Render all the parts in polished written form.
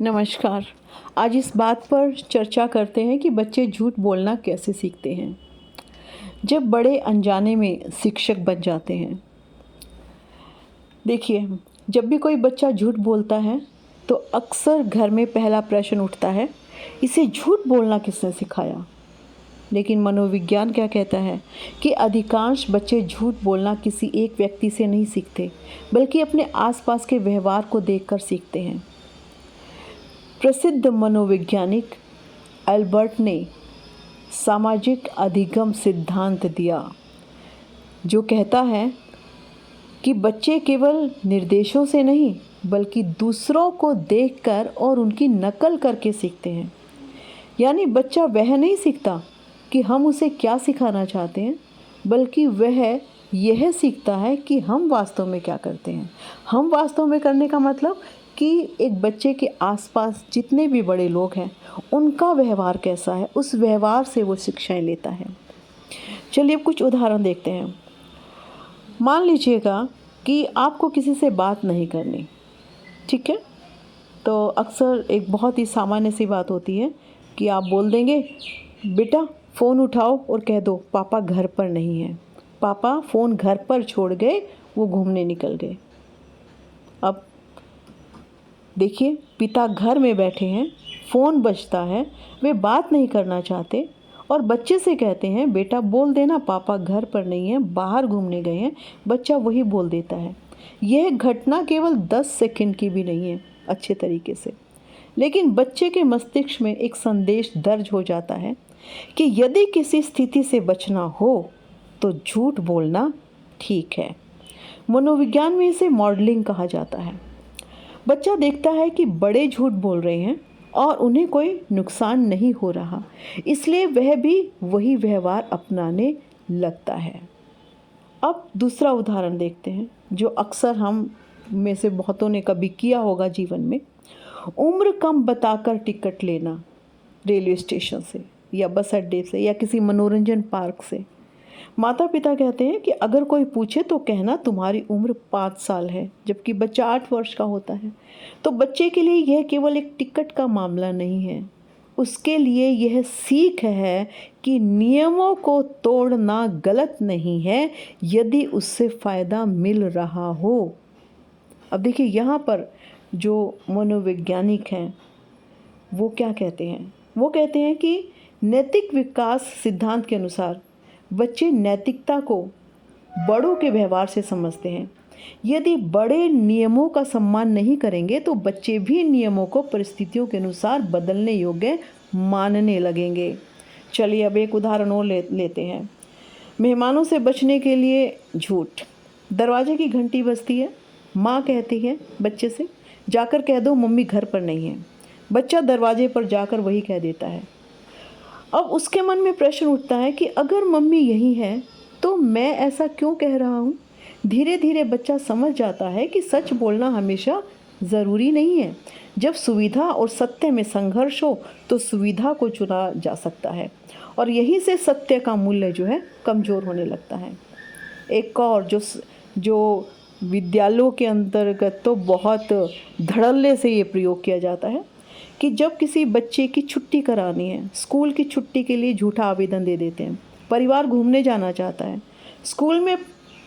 नमस्कार। आज इस बात पर चर्चा करते हैं कि बच्चे झूठ बोलना कैसे सीखते हैं। जब बड़े अनजाने में शिक्षक बन जाते हैं। देखिए, जब भी कोई बच्चा झूठ बोलता है तो अक्सर घर में पहला प्रश्न उठता है, इसे झूठ बोलना किसने सिखाया। लेकिन मनोविज्ञान क्या कहता है कि अधिकांश बच्चे झूठ बोलना किसी एक व्यक्ति से नहीं सीखते, बल्कि अपने आसपास के व्यवहार को देखकर सीखते हैं। प्रसिद्ध मनोवैज्ञानिक एल्बर्ट ने सामाजिक अधिगम सिद्धांत दिया, जो कहता है कि बच्चे केवल निर्देशों से नहीं बल्कि दूसरों को देखकर और उनकी नकल करके सीखते हैं। यानी बच्चा वह नहीं सीखता कि हम उसे क्या सिखाना चाहते हैं, बल्कि वह यह सीखता है कि हम वास्तव में क्या करते हैं। हम वास्तव में करने का मतलब कि एक बच्चे के आसपास जितने भी बड़े लोग हैं उनका व्यवहार कैसा है, उस व्यवहार से वो शिक्षाएं लेता है। चलिए अब कुछ उदाहरण देखते हैं। मान लीजिएगा कि आपको किसी से बात नहीं करनी, ठीक है। तो अक्सर एक बहुत ही सामान्य सी बात होती है कि आप बोल देंगे, बेटा फ़ोन उठाओ और कह दो पापा घर पर नहीं हैं। पापा फ़ोन घर पर छोड़ गए, वो घूमने निकल गए। अब देखिए, पिता घर में बैठे हैं, फ़ोन बजता है, वे बात नहीं करना चाहते और बच्चे से कहते हैं बेटा बोल देना पापा घर पर नहीं हैं, बाहर घूमने गए हैं। बच्चा वही बोल देता है। यह घटना केवल 10 सेकंड की भी नहीं है अच्छे तरीके से, लेकिन बच्चे के मस्तिष्क में एक संदेश दर्ज हो जाता है कि यदि किसी स्थिति से बचना हो तो झूठ बोलना ठीक है। मनोविज्ञान में इसे मॉडलिंग कहा जाता है। बच्चा देखता है कि बड़े झूठ बोल रहे हैं और उन्हें कोई नुकसान नहीं हो रहा, इसलिए वह भी वही व्यवहार अपनाने लगता है। अब दूसरा उदाहरण देखते हैं, जो अक्सर हम में से बहुतों ने कभी किया होगा जीवन में। उम्र कम बताकर टिकट लेना, रेलवे स्टेशन से या बस अड्डे से या किसी मनोरंजन पार्क से। माता पिता कहते हैं कि अगर कोई पूछे तो कहना तुम्हारी उम्र 5 साल है, जबकि बच्चा 8 वर्ष का होता है। तो बच्चे के लिए यह केवल एक टिकट का मामला नहीं है, उसके लिए यह सीख है कि नियमों को तोड़ना गलत नहीं है यदि उससे फ़ायदा मिल रहा हो। अब देखिए, यहाँ पर जो मनोवैज्ञानिक हैं वो क्या कहते हैं। वो कहते हैं कि नैतिक विकास सिद्धांत के अनुसार बच्चे नैतिकता को बड़ों के व्यवहार से समझते हैं। यदि बड़े नियमों का सम्मान नहीं करेंगे तो बच्चे भी नियमों को परिस्थितियों के अनुसार बदलने योग्य मानने लगेंगे। चलिए अब एक उदाहरण और लेते हैं। मेहमानों से बचने के लिए झूठ। दरवाजे की घंटी बजती है, माँ कहती है बच्चे से जाकर कह दो मम्मी घर पर नहीं है। बच्चा दरवाजे पर जाकर वही कह देता है। अब उसके मन में प्रश्न उठता है कि अगर मम्मी यही है तो मैं ऐसा क्यों कह रहा हूँ। धीरे धीरे बच्चा समझ जाता है कि सच बोलना हमेशा ज़रूरी नहीं है। जब सुविधा और सत्य में संघर्ष हो तो सुविधा को चुना जा सकता है और यहीं से सत्य का मूल्य जो है कमज़ोर होने लगता है। एक और जो विद्यालयों के अंतर्गत तो बहुत धड़ल्ले से ये प्रयोग किया जाता है कि जब किसी बच्चे की छुट्टी करानी है, स्कूल की छुट्टी के लिए झूठा आवेदन दे देते हैं। परिवार घूमने जाना चाहता है, स्कूल में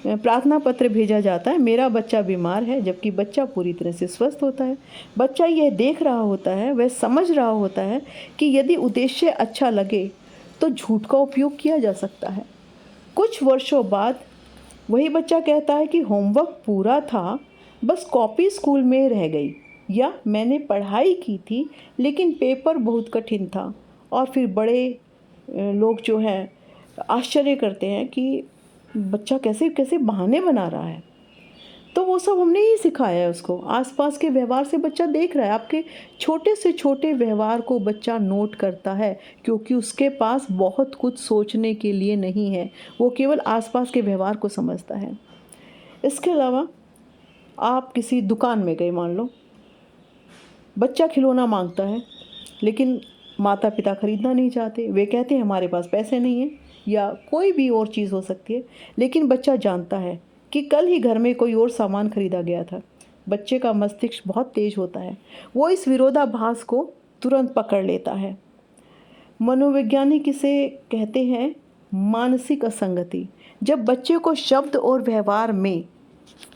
प्रार्थना पत्र भेजा जाता है मेरा बच्चा बीमार है, जबकि बच्चा पूरी तरह से स्वस्थ होता है। बच्चा यह देख रहा होता है, वह समझ रहा होता है कि यदि उद्देश्य अच्छा लगे तो झूठ का उपयोग किया जा सकता है। कुछ वर्षों बाद वही बच्चा कहता है कि होमवर्क पूरा था, बस कॉपी स्कूल में रह गई, या मैंने पढ़ाई की थी लेकिन पेपर बहुत कठिन था। और फिर बड़े लोग जो हैं आश्चर्य करते हैं कि बच्चा कैसे कैसे बहाने बना रहा है। तो वो सब हमने ही सिखाया है उसको। आसपास के व्यवहार से बच्चा देख रहा है, आपके छोटे से छोटे व्यवहार को बच्चा नोट करता है, क्योंकि उसके पास बहुत कुछ सोचने के लिए नहीं है, वो केवल आसपास के व्यवहार को समझता है। इसके अलावा आप किसी दुकान में गए, मान लो बच्चा खिलौना मांगता है लेकिन माता पिता ख़रीदना नहीं चाहते। वे कहते हैं हमारे पास पैसे नहीं हैं, या कोई भी और चीज़ हो सकती है। लेकिन बच्चा जानता है कि कल ही घर में कोई और सामान ख़रीदा गया था। बच्चे का मस्तिष्क बहुत तेज होता है, वो इस विरोधाभास को तुरंत पकड़ लेता है। मनोवैज्ञानिक इसे कहते हैं मानसिक असंगति। जब बच्चे को शब्द और व्यवहार में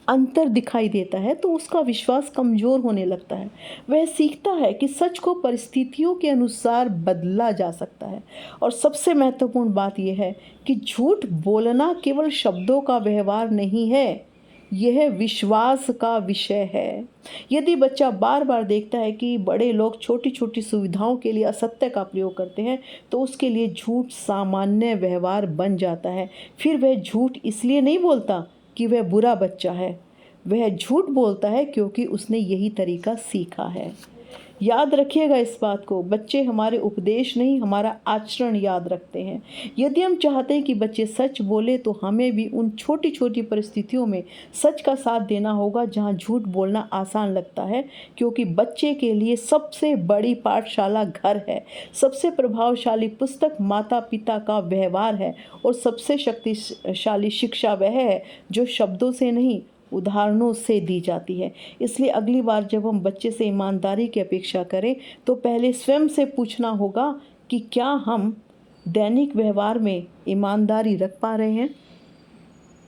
अंतर दिखाई देता है तो उसका विश्वास कमज़ोर होने लगता है। वह सीखता है कि सच को परिस्थितियों के अनुसार बदला जा सकता है। और सबसे महत्वपूर्ण बात यह है कि झूठ बोलना केवल शब्दों का व्यवहार नहीं है, यह विश्वास का विषय है। यदि बच्चा बार बार देखता है कि बड़े लोग छोटी छोटी सुविधाओं के लिए असत्य का प्रयोग करते हैं तो उसके लिए झूठ सामान्य व्यवहार बन जाता है। फिर वह झूठ इसलिए नहीं बोलता कि वह बुरा बच्चा है, वह झूठ बोलता है क्योंकि उसने यही तरीका सीखा है। याद रखिएगा इस बात को, बच्चे हमारे उपदेश नहीं, हमारा आचरण याद रखते हैं। यदि हम चाहते हैं कि बच्चे सच बोले तो हमें भी उन छोटी छोटी परिस्थितियों में सच का साथ देना होगा जहां झूठ बोलना आसान लगता है, क्योंकि बच्चे के लिए सबसे बड़ी पाठशाला घर है, सबसे प्रभावशाली पुस्तक माता पिता का व्यवहार है और सबसे शक्तिशाली शिक्षा वह है जो शब्दों से नहीं उदाहरणों से दी जाती है। इसलिए अगली बार जब हम बच्चे से ईमानदारी की अपेक्षा करें तो पहले स्वयं से पूछना होगा कि क्या हम दैनिक व्यवहार में ईमानदारी रख पा रहे हैं।